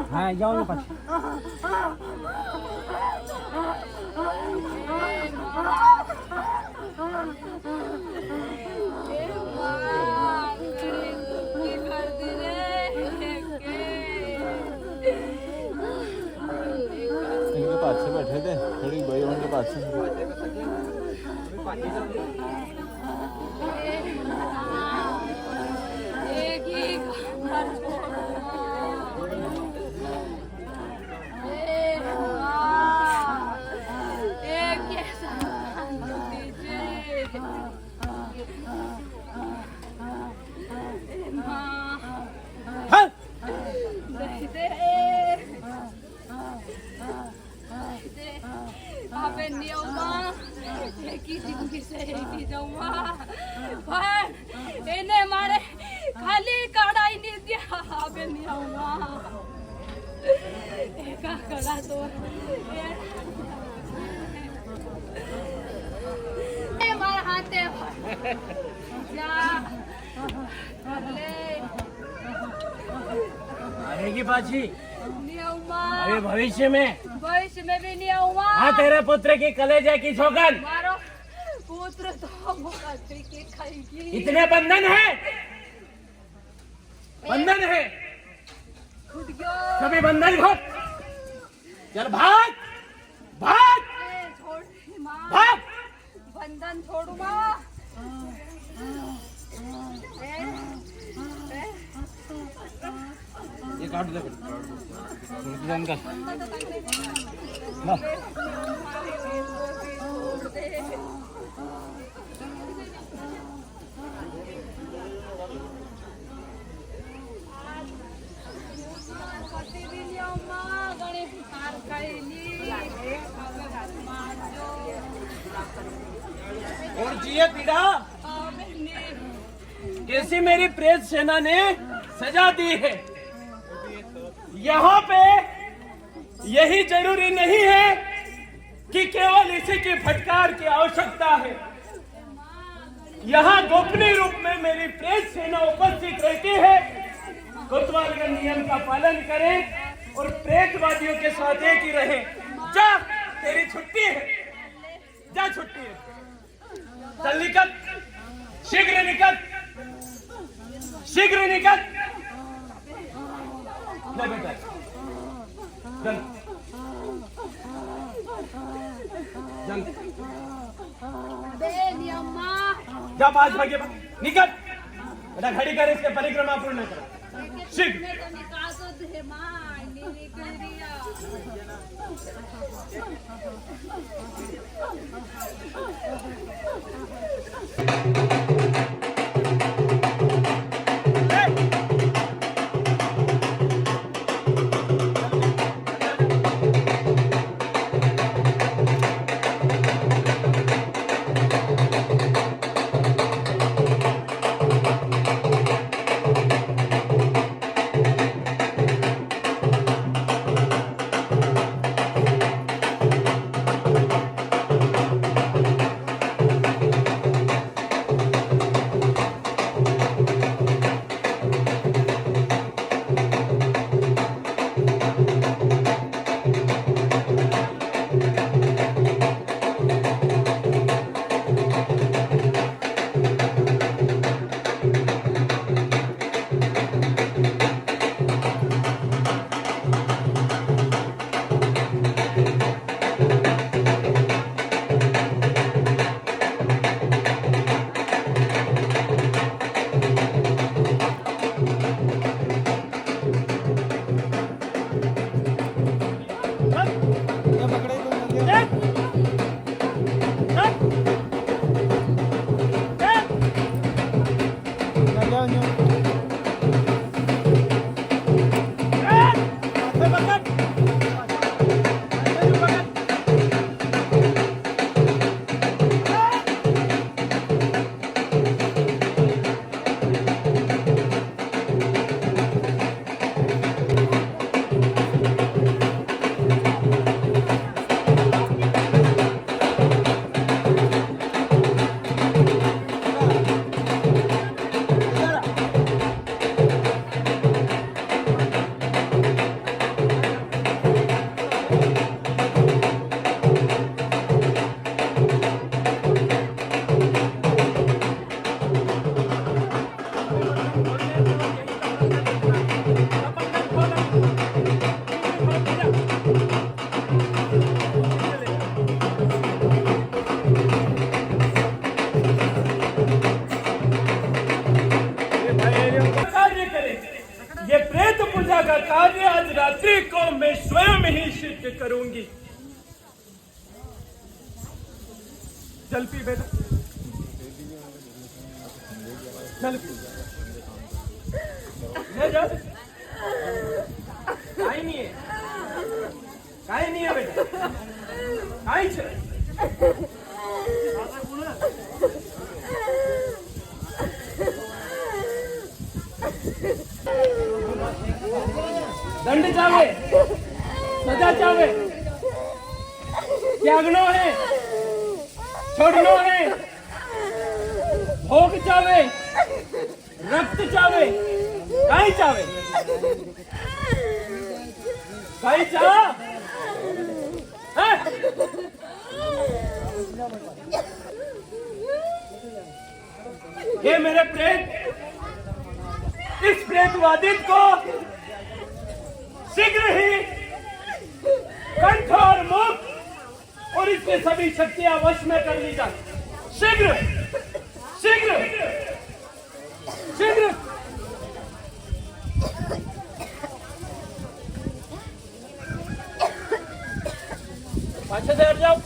हाँ जाओ ना पास इनके पास से बैठे थे थोड़ी भाई उनके पास से मारे खाली काढ़ा ही नहीं दिया अबे नहीं आऊंगा एका कड़ा तो ए मार हाथे जा ले अरे की पाची नहीं आऊंगा अरे भविष्य में भी नहीं आऊंगा हाँ तेरे पुत्र की कलेजा की सौगंध मारो पुत्र तो मुकद्दर के खाएगी इतने बंधन है खुद गयो सभी बंधन घोट चल भाग भाग छोड़ मां भाग बंधन छोड़ू मां ये काट दे जान का और जिए पीड़ा कैसी मेरी प्रेत सेना ने सजा दी है यहाँ पे यही जरूरी नहीं है कि केवल इसी की फटकार की आवश्यकता है यहाँ गोपनीय रूप में मेरी प्रेत सेना उपस्थित रहती है कोतवाल के नियम का पालन करें और प्रेतवादियों के साथ एक ही रहे जा तेरी छुट्टी है जा छुट्टी है चल निकल शीघ्र निकल ले बेटा चल चल जा 5 बजे निकल बेटा घड़ी कर इसके परिक्रमा पूर्ण कर शीघ्र पूजा का कार्य आज रात्रि को मैं स्वयं ही सिद्ध करूंगी। जल पी बेटा, जल पी। ले जा, काई नहीं है, काई नहीं है बेटा, काई छे। दंड चावे, सजा चावे, त्यागनो है, छोड़नो है, भोग चावे, रक्त चावे, काई चावे, काई चा, ये मेरे प्रेत, इस प्रेतवादित को शीघ्र ही कंठ और मुख और इसके सभी शक्तियां वश में कर ली जाए। शीघ्र शीघ्र शीघ्र। पाछे से हट जाओ।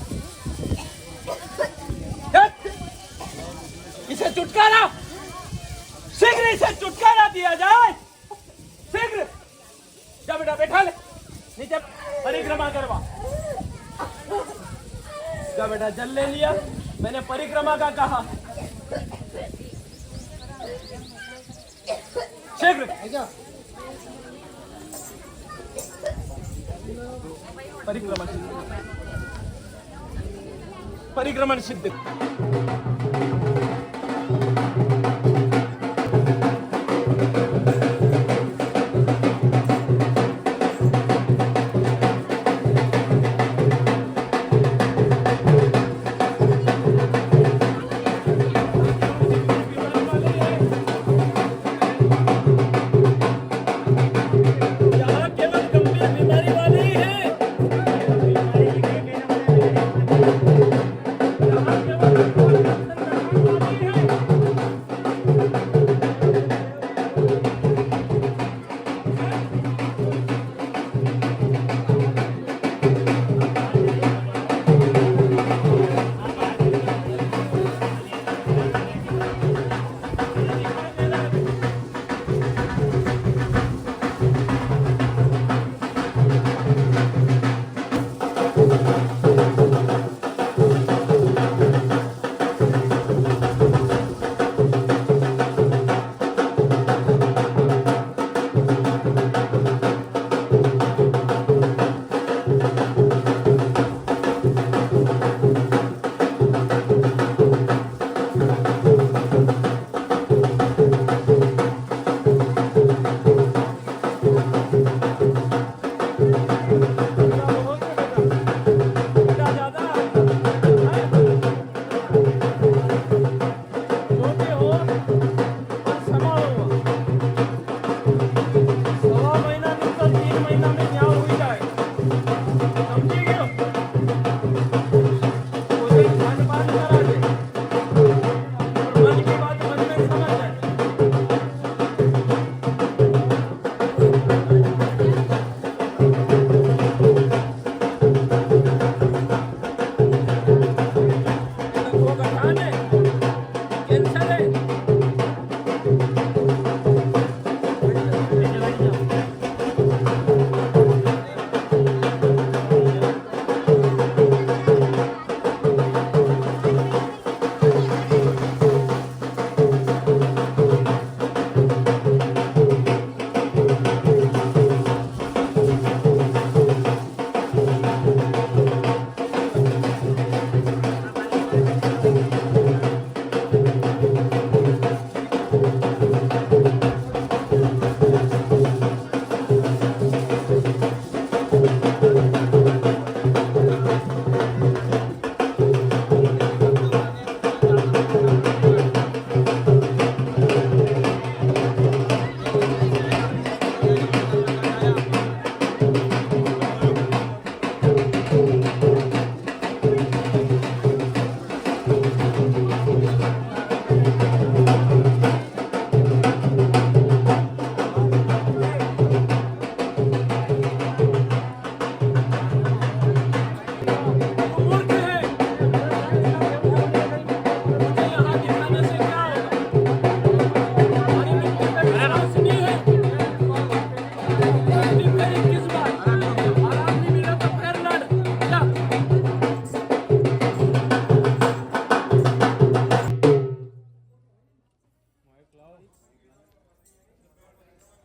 इसे छुटकारा, शीघ्र इसे छुटकारा दिया जाए, शीघ्र। जा बेटा, बैठा ले, नीचे परिक्रमा करवा। जा बेटा, जल ले लिया, मैंने परिक्रमा का कहा। शीघ्र परिक्रमण सिद्ध, परिक्रमण सिद्ध।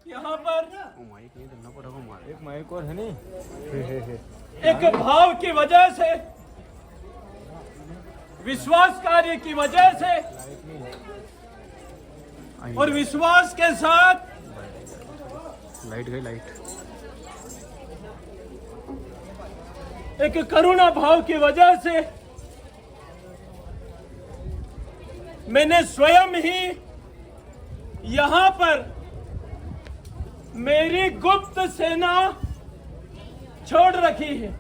यहाँ पर एक माइक और है नहीं। एक भाव की वजह से, विश्वास कार्य की वजह से और विश्वास के साथ लाइट गई लाइट। एक करुणा भाव की वजह से मैंने स्वयं ही यहाँ पर मेरी गुप्त सेना छोड़ रखी है,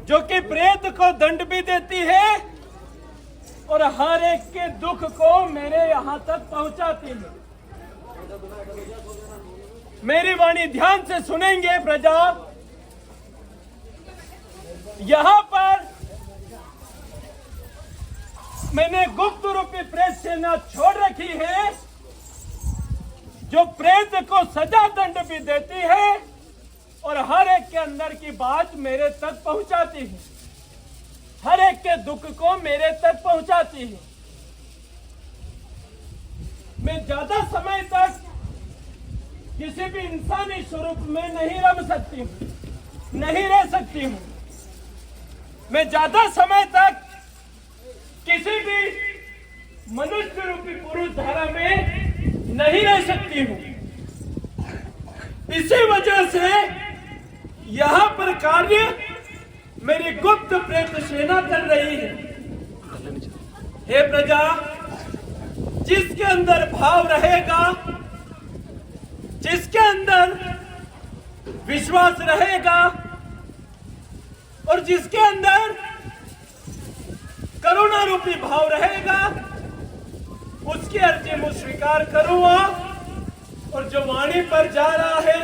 जो कि प्रेत को दंड भी देती है और हर एक के दुख को मेरे यहाँ तक पहुंचाती है। मेरी वाणी ध्यान से सुनेंगे प्रजा। यहाँ पर मैंने गुप्त रूपी प्रेत सेना छोड़ रखी है, जो प्रेत को सजा दंड भी देती है और हर एक के अंदर की बात मेरे तक पहुंचाती है, हर एक के दुख को मेरे तक पहुंचाती है। मैं ज्यादा समय तक किसी भी इंसानी स्वरूप में नहीं रह सकती हूँ, नहीं रह सकती हूँ। मैं ज्यादा समय तक किसी भी मनुष्य रूपी पुरुष धारा में नहीं रह सकती हूँ। इसी वजह से यहाँ पर कार्य मेरी गुप्त प्रेत सेना कर रही है। हे प्रजा, जिसके अंदर भाव रहेगा, जिसके अंदर विश्वास रहेगा और जिसके अंदर करुणा रूपी भाव रहेगा, उसकी अर्जी मैं स्वीकार करूंगा। और जो वाणी पर जा रहा है,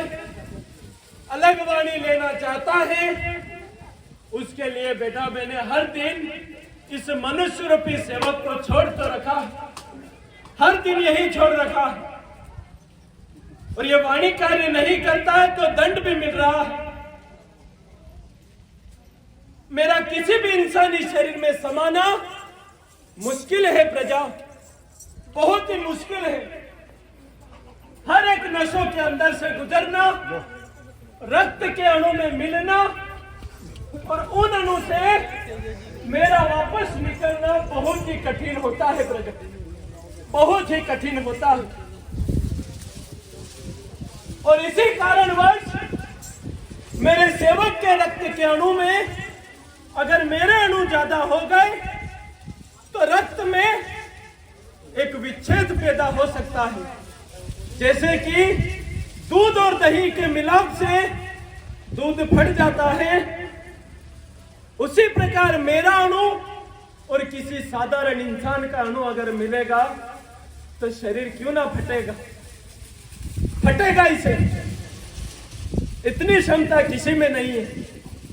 अलग वाणी लेना चाहता है, उसके लिए बेटा मैंने हर दिन इस मनुष्य रूपी सेवक को छोड़ तो रखा, हर दिन यही छोड़ रखा। और ये वाणी कार्य नहीं करता है तो दंड भी मिल रहा है। मेरा किसी भी इंसानी शरीर में समाना मुश्किल है प्रजा, बहुत ही मुश्किल है। हर एक नशों के अंदर से गुजरना, रक्त के अणु में मिलना और उन अणु से मेरा वापस निकलना बहुत ही कठिन होता है प्रजा, बहुत ही कठिन होता है। और इसी कारणवश मेरे सेवक के रक्त के अणु में अगर मेरे अणु ज्यादा हो गए तो रक्त में एक विच्छेद पैदा हो सकता है। जैसे कि दूध और दही के मिलाप से दूध फट जाता है, उसी प्रकार मेरा अणु और किसी साधारण इंसान का अणु अगर मिलेगा तो शरीर क्यों ना फटेगा, फटेगा इसे। इतनी क्षमता किसी में नहीं है।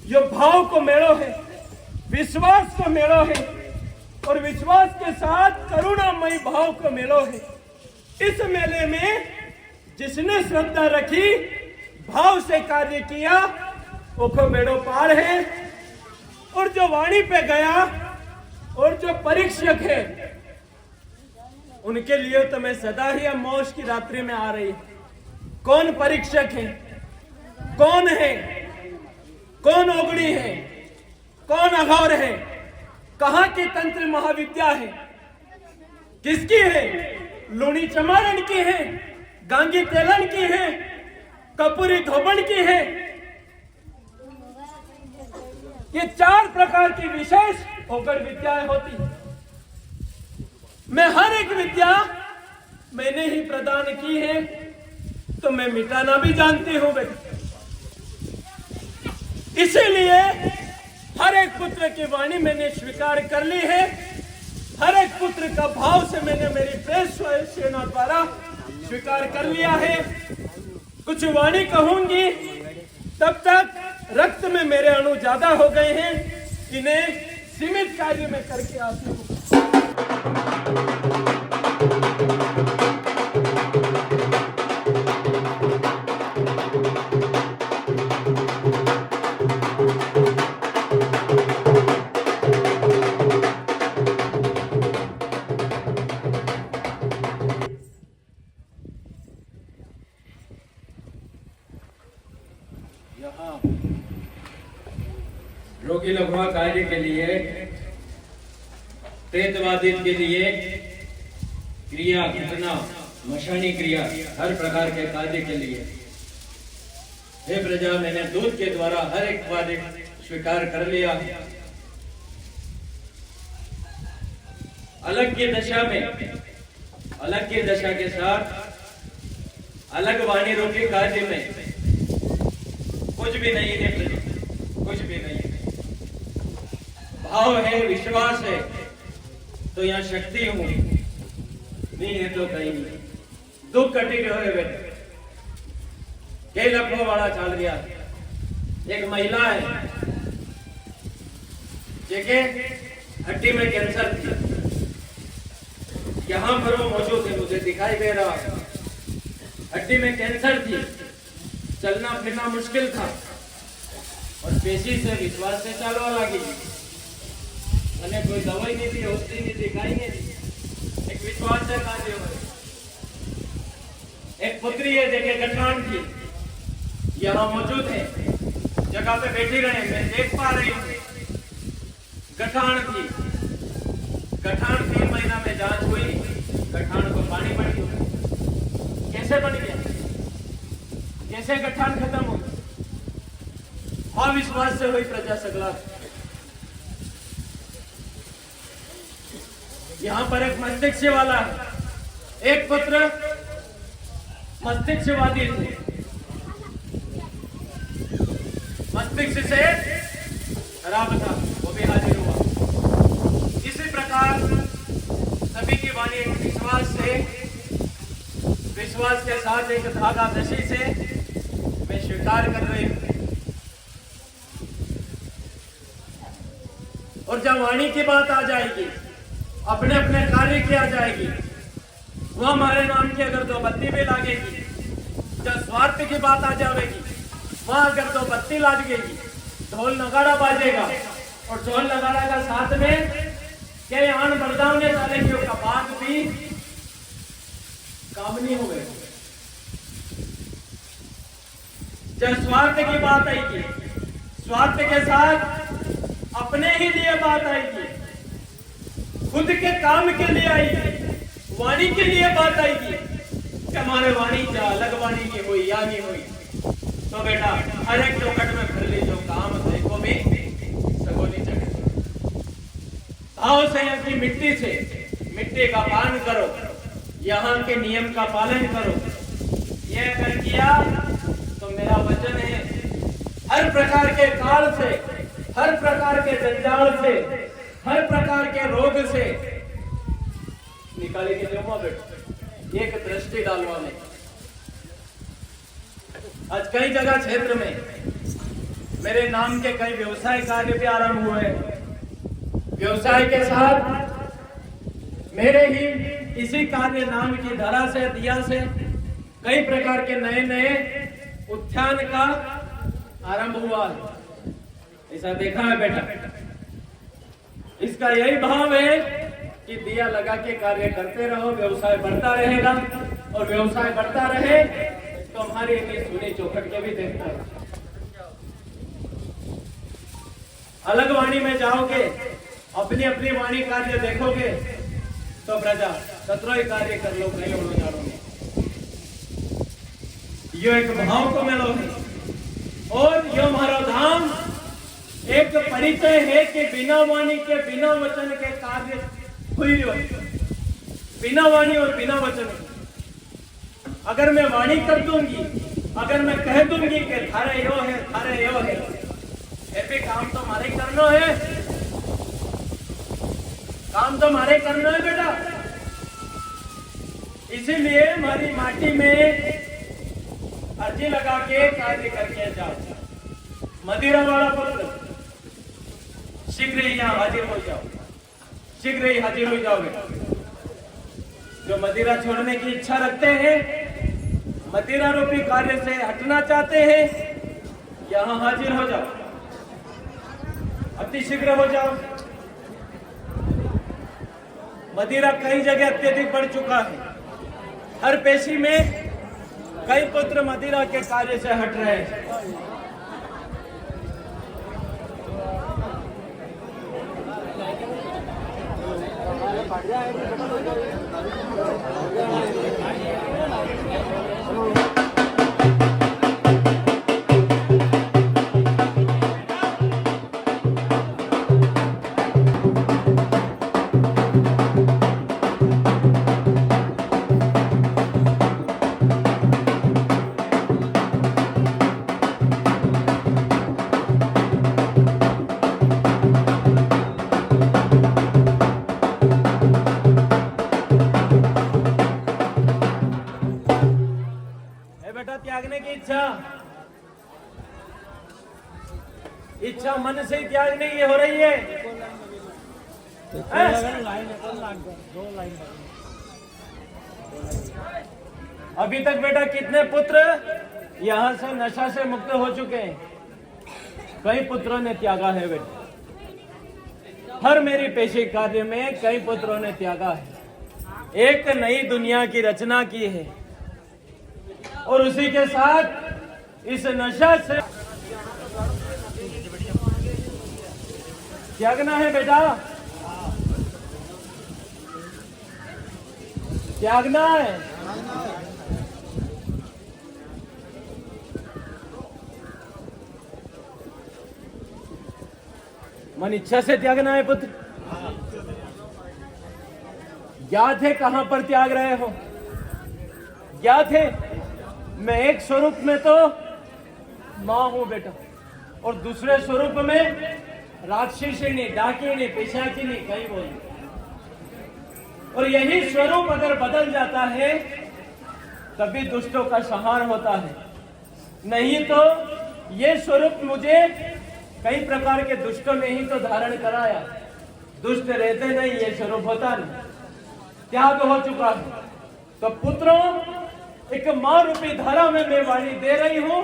यो भाव को मेलो है, विश्वास को मेलो है और विश्वास के साथ करुणामयी भाव को मेलो है। इस मेले में जिसने श्रद्धा रखी, भाव से कार्य किया, वो को मेड़ो पार है। और जो वाणी पे गया और जो परीक्षक है, उनके लिए तो मैं सदा ही अमावस की रात्रि में आ रही। कौन परीक्षक है, कौन है, कौन ओगड़ी है, कौन अघोर है, कहां की तंत्र महाविद्या है, किसकी है? लूणी चमारण की है, गांगी तेलन की है, कपूरी धोबन की है। ये 4 प्रकार की विशेष ओगड़ विद्याएं होती है। मैं हर एक विद्या मैंने ही प्रदान की है, तो मैं मिटाना भी जानती हूं बेटा। इसीलिए हर एक पुत्र की वाणी मैंने स्वीकार कर ली है। हर एक पुत्र का भाव से मैंने मेरी प्रेस सेना द्वारा स्वीकार कर लिया है। कुछ वाणी कहूंगी, तब तक रक्त में मेरे अणु ज्यादा हो गए हैं, इन्हें सीमित कार्य में करके आती हूँ। लघुआ कार्य के लिए, प्रेतवादित के लिए, क्रिया घटना मशानी क्रिया हर प्रकार के कार्य के लिए, हे प्रजा, मैंने दूध के द्वारा हर एक कार्य स्वीकार कर लिया। अलग की दशा में, अलग की दशा के साथ अलग वाणी रूपी कार्य में कुछ भी नहीं है प्रजा, कुछ भी नहीं है। भाव है, विश्वास है तो यहाँ शक्ति हूं, नहीं है तो कहीं नहीं। दुख कटी हुए बेटे कई लखों वाला चल गया। एक महिला है जेके हड्डी में कैंसर थी, यहाँ पर वो मौजूद है, मुझे दिखाई दे रहा है। हड्डी में कैंसर थी, चलना फिरना मुश्किल था और पेशी से विश्वास से चलवा लगी। मैंने कोई दवाई नहीं दी, औषधि नहीं दी, कहीं नहीं दी, एक विश्वास से कार्य हुए। एक पुत्री है जगह गठान की, यहाँ मौजूद है, जगह पे बैठी रहे, मैं देख पा रही हूँ। गठान थी, गठान 3 महीना में जांच हुई, गठान को पानी पड़ गया। कैसे बन गया, कैसे गठान खत्म हो गया? अविश्वास से हुई प्रजा सगला। यहाँ पर एक मस्तिष्क वाला है, एक पुत्र मस्तिष्कवादी थे, मस्तिष्क से खराब था, वो भी हाजिर हुआ। इसी प्रकार सभी की वाणी एक विश्वास से, विश्वास के साथ एक धागा दशी से मैं स्वीकार कर रही हूं। और जब वाणी की बात आ जाएगी, अपने अपने कार्य की आ जाएगी, वह हमारे नाम की अगर 2 बत्ती भी लागेगी, जब स्वार्थ की बात आ जाएगी, वहां अगर 2 बत्ती लागेगी, ढोल नगाड़ा बाजेगा और ढोल नगाड़ा का साथ में क्या आन बरदावने डालेंगे का बात भी काम नहीं होगा। जब स्वार्थ की बात आएगी, स्वार्थ के साथ अपने ही लिए बात आएगी, खुद के काम के लिए आएगी, वाणी के लिए बात आएगी कि हमारे वाणी क्या अलग वाणी की हुई या नहीं हुई, तो बेटा हर एक चौकट में भर ली जो काम देखो भी सगोनी जगह। भाव से यहाँ की मिट्टी से मिट्टी का पान करो, यहाँ के नियम का पालन करो। ये अगर किया तो मेरा वचन है, हर प्रकार के काल से, हर प्रकार के जंजाल से, हर प्रकार के रोग से निकाले के देवा बेटा, एक दृष्टि डालवा में। आज कई जगह क्षेत्र में मेरे नाम के कई व्यवसाय कार्य भी आरंभ हुए। व्यवसाय के साथ मेरे ही इसी कार्य नाम की धरा से, दिया से कई प्रकार के नए नए उत्थान का आरंभ हुआ है। ऐसा देखा है बेटा। इसका यही भाव है कि दिया लगा के कार्य करते रहो, व्यवसाय बढ़ता रहेगा और व्यवसाय बढ़ता रहे तो हमारी सुनी चौखट के भी देखता रहो। अलग वाणी में जाओगे, अपनी अपनी वाणी कार्य देखोगे तो प्रजा सत्रो ही कार्य कर लो, कहीं उड़ो जाओगे। यो एक भाव को मिलो और यो हमारा धाम एक परिचय है कि बिना वाणी के, बिना वचन के कार्य हुई हो, बिना वाणी और बिना वचन। अगर मैं वाणी कर दूंगी, अगर मैं कह दूंगी कि थारे यो है, थारे यो है, भी काम तो हमारे करना है, काम तो हमारे करना है बेटा। इसीलिए हमारी माटी में अर्जी लगा के कार्य करके जाओ। मदिरा वाला पुत्र शीघ्र ही यहाँ हाजिर हो जाओ, शीघ्र ही हाजिर हो जाओगे। जो मदिरा छोड़ने की इच्छा रखते हैं, मदिरा रूपी कार्य से हटना चाहते हैं, यहाँ हाजिर हो जाओ, अति शीघ्र हो जाओ। मदिरा कई जगह अत्यधिक बढ़ चुका है। हर पेशी में कई पुत्र मदिरा के कार्य से हट रहे हैं। त्यागने की इच्छा मन से ही त्यागने की हो रही है। अभी तक बेटा कितने पुत्र यहाँ से नशा से मुक्त हो चुके हैं? कई पुत्रों ने त्यागा है बेटा। हर मेरी पेशे कार्य में कई पुत्रों ने त्यागा है। एक नई दुनिया की रचना की है और उसी के साथ इस नशा से त्यागना है बेटा, त्यागना है। मन इच्छा से त्यागना है पुत्र। ज्ञात है कहां पर त्याग रहे हो? ज्ञात है मैं एक स्वरूप में तो मां हूं बेटा, और दूसरे स्वरूप में राक्षसिनी, डाकिनी, पिशाचिनी कहीं बोली। और यही स्वरूप अगर बदल जाता है तभी दुष्टों का संहार होता है, नहीं तो ये स्वरूप मुझे कई प्रकार के दुष्टों ने ही तो धारण कराया। दुष्ट रहते नहीं, ये स्वरूप होता नहीं, त्याग हो चुका है। तो पुत्रों, एक मां रूपी धारा में मैं वाणी दे रही हूं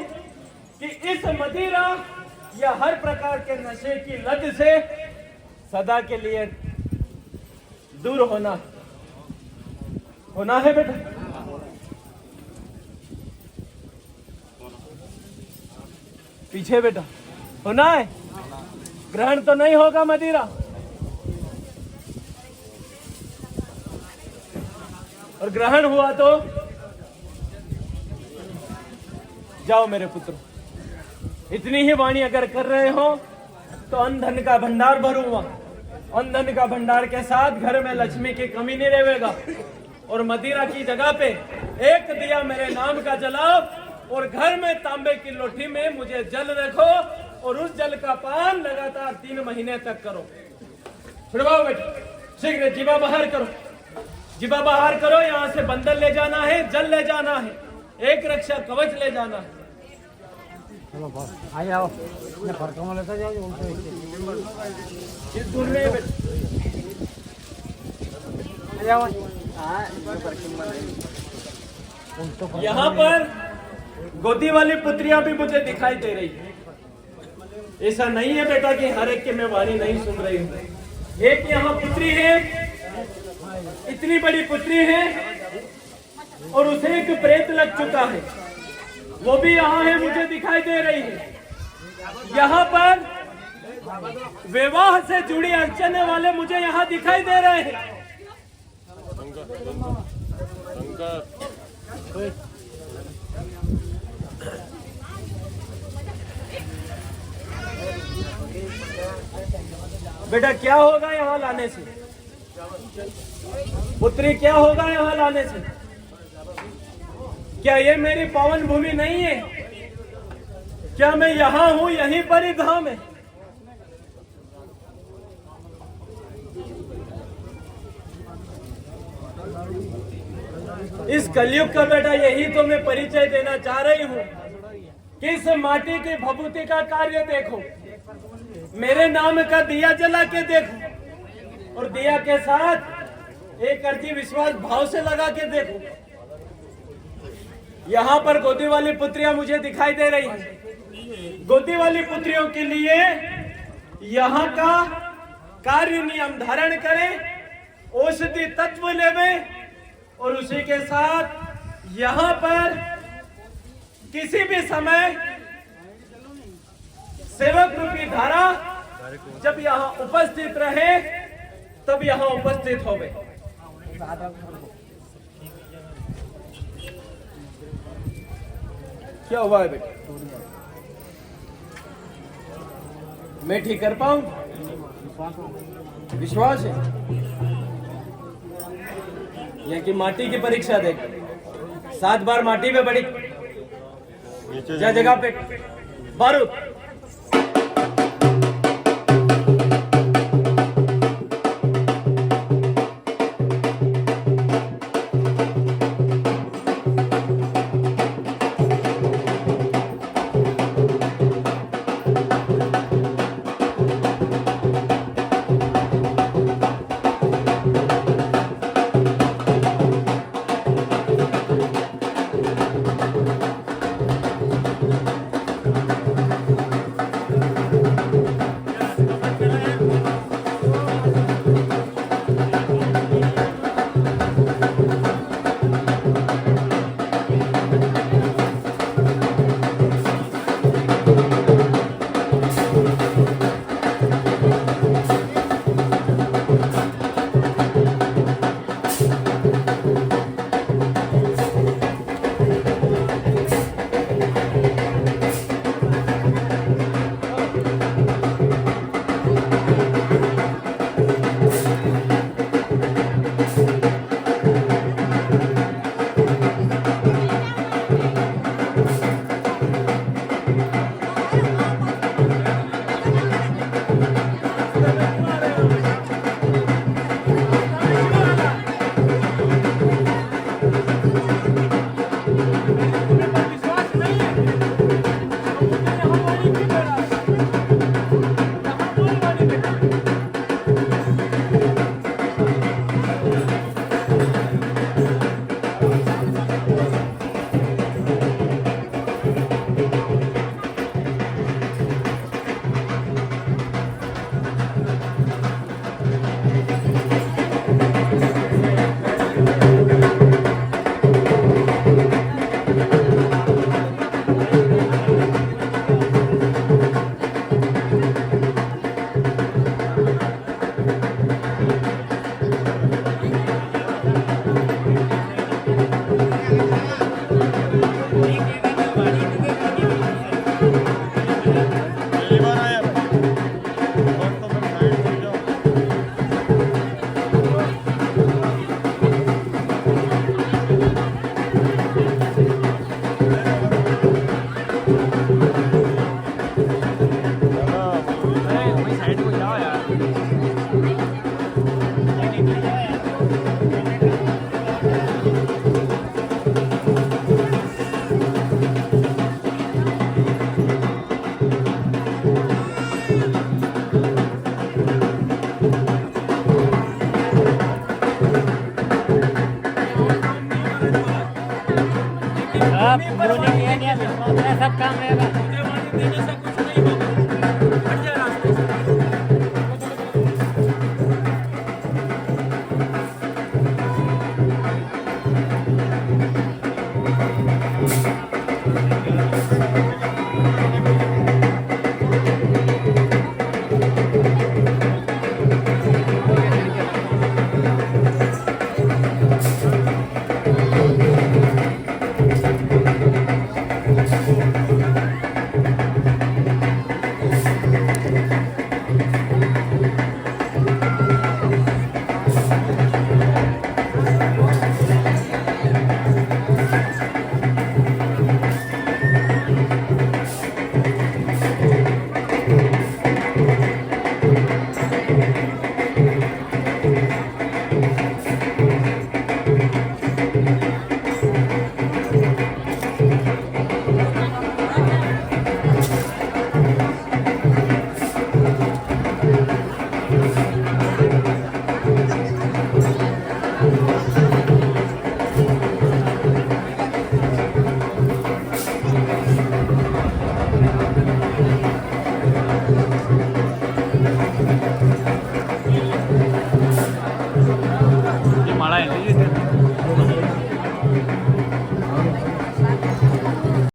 कि इस मदिरा या हर प्रकार के नशे की लत से सदा के लिए दूर होना है बेटा। पीछे बेटा होना है, ग्रहण तो नहीं होगा मदिरा। और ग्रहण हुआ तो जाओ मेरे पुत्र, इतनी ही वाणी अगर कर रहे हो तो अन्न धन का भंडार भरूंगा। अन्न धन का भंडार के साथ घर में लक्ष्मी की कमी नहीं रहेगा। और मदिरा की जगह पे एक दिया मेरे नाम का जलाओ और घर में तांबे की लोटी में मुझे जल रखो और उस जल का पान लगातार 3 महीने तक करो। छुड़वाओ बेटा, शीघ्र जीवा बाहर करो, जीवा बाहर करो। यहाँ से बंदर ले जाना है, जल ले जाना है, एक रक्षा कवच ले जाना है। चलो आ जाओ, फर्क लेता जाओ। इस दूर में यहाँ पर गोदी वाली पुत्रियां भी मुझे दिखाई दे रही है। ऐसा नहीं है बेटा कि हर एक की मैं वाणी नहीं सुन रही हूँ। एक यहाँ पुत्री है, इतनी बड़ी पुत्री है, और उसे एक प्रेत लग चुका है, वो भी यहाँ है, मुझे दिखाई दे रही है। यहाँ पर विवाह से जुड़ी अड़चने वाले मुझे यहाँ दिखाई दे रहे हैं। बेटा क्या होगा यहाँ लाने से? पुत्री क्या होगा यहाँ लाने से? क्या ये मेरी पावन भूमि नहीं है? क्या मैं यहाँ हूँ, यहीं पर ही धाम है? इस कलयुग का बेटा यही तो मैं परिचय देना चाह रही हूँ कि इस माटी की भभूति का कार्य देखो, मेरे नाम का दिया जला के देखो, और दिया के साथ एक अर्जी विश्वास भाव से लगा के देखो। यहाँ पर गोदी वाली पुत्रियां मुझे दिखाई दे रही हैं। गोदी वाली पुत्रियों के लिए यहाँ का कार्य नियम धारण करें, औषधि तत्व लेवें, और उसी के साथ यहाँ पर किसी भी समय सेवक रूपी धारा जब यहाँ उपस्थित रहे तब यहाँ उपस्थित होवे। क्या हुआ है बेटा? मैं ठीक कर पाऊं? विश्वास है? यहाँ की माटी की परीक्षा देख, 7 बार माटी में पड़ी, जा जगह पे बारूद। सब काम रहेगा।